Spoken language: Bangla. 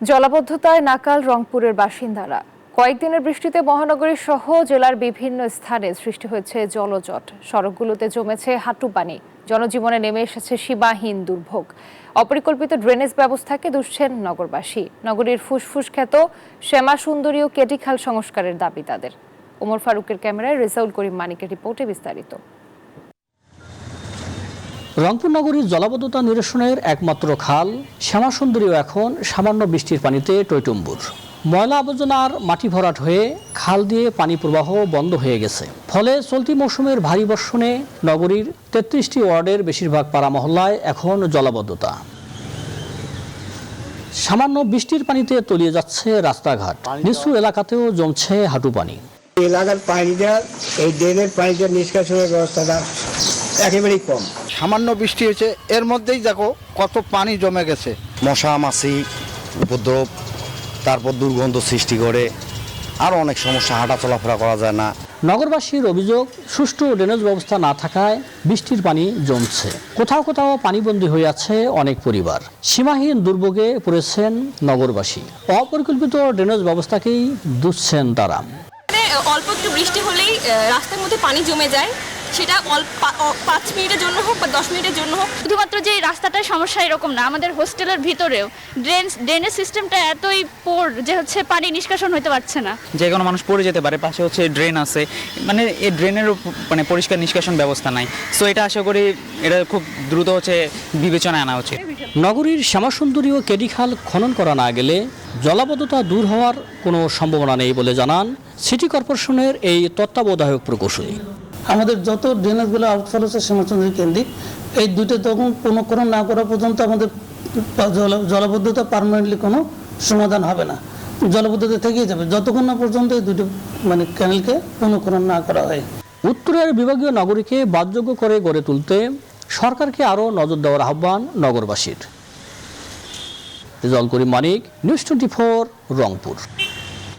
জলাবদ্ধতায় নাকাল রংপুরের বাসিন্দারা। কয়েকদিনের বৃষ্টিতে মহানগরী সহ জেলার বিভিন্ন স্থানে সৃষ্টি হয়েছে জলজট। সড়কগুলোতে জমেছে হাঁটু পানি। জনজীবনে নেমে এসেছে সীমাহীন দুর্ভোগ। অপরিকল্পিত ড্রেনেজ ব্যবস্থাকে দুষছেন নগরবাসী। নগরীর ফুসফুস খ্যাত শ্যামা সুন্দরী ও কেটিখাল সংস্কারের দাবি তাদের। ওমর ফারুকের ক্যামেরায় রেজাউল করিম মানিকের রিপোর্টে বিস্তারিত। রংপুর নগরীর জলাবদ্ধতা নিরসনের একমাত্র খাল শ্যামা সুন্দরীও এখন সামান্য বৃষ্টির পানিতে টইটুম্বুর। ময়লা আবর্জনার মাটি ভরাট হয়ে খাল দিয়ে পানি প্রবাহ বন্ধ হয়ে গেছে। ফলে চলতি মৌসুমের ভারী বর্ষণে নগরীর ৩৩টি ওয়ার্ডের বেশিরভাগ পাড়া মহল্লায় এখন জলাবদ্ধতা। সামান্য বৃষ্টির পানিতে তলিয়ে যাচ্ছে রাস্তাঘাট। নিচু এলাকাতেও জমছে হাঁটু পানি। এলাকার পানিটা এই ড্রেনের পানিটা নিষ্কাশনের ব্যবস্থাটা একেবারেই কম। সামান্য বৃষ্টি হয়েছে, এর মধ্যেই দেখো কত পানি জমে গেছে। মশা মাছি উপদ্রব, তারপর দুর্গন্ধ সৃষ্টি করে, আরও অনেক সমস্যা, হাঁটা চলাফেরা করা যায় না। নগরবাসীর অভিযোগ, সুষ্ঠু ড্রেনেজ ব্যবস্থা না থাকায় বৃষ্টির পানি জমছে। কোথাও কোথাও পানিবন্দী হয়ে আছে অনেক পরিবার। সীমাহীন দুর্ভোগে পড়েছেন নগরবাসী। অপরিকল্পিত ড্রেনেজ ব্যবস্থাকেই দুষছেন তারা। অল্প একটু বৃষ্টি হলেই রাস্তার মধ্যে পানি জমে যায়, সেটা 5 মিনিটের জন্য হোক বা 10 মিনিটের জন্য হোক। শুধুমাত্র যে রাস্তাটার সমস্যা এরকম না, আমাদের হোস্টেলের ভিতরেও ড্রেনেজ সিস্টেমটা এতই পোর যে পানি নিষ্কাশন হতে পারছে না। যে কোনো মানুষ পড়ে যেতে পারে। পাশে ড্রেন আছে, এই ড্রেনের পরিষ্কার নিষ্কাশন ব্যবস্থা নাই। সো এটা আশা করি এটা খুব দ্রুত বিবেচনায় আনা উচিত। নগরীর শ্যামাসুন্দরী ও কেটিখাল খনন করা না গেলে জলাবদ্ধতা দূর হওয়ার কোনো সম্ভাবনা নেই বলে জানান সিটি কর্পোরেশনের এই তত্ত্বাবধায়ক প্রকৌশলী। আমাদের যত ড্রেনেজগুলো আউটফল হচ্ছে শ্যামাসুন্দরী কেন্দ্রিক, এই দুটো তখন পুনঃকরণ না করা পর্যন্ত আমাদের জলাবদ্ধতা পার্মানেন্টলি কোনো সমাধান হবে না। জলাবদ্ধতা থেকেই যাবে যতক্ষণ না পর্যন্ত এই দুটো ক্যানেলকে পুনঃকরণ না করা হয়। উত্তরের বিভাগীয় নগরীকে বাসযোগ্য করে গড়ে তুলতে সরকারকে আরও নজর দেওয়ার আহ্বান নগরবাসীর। রেজাউল করিম মানিক, নিউজ 24, রংপুর।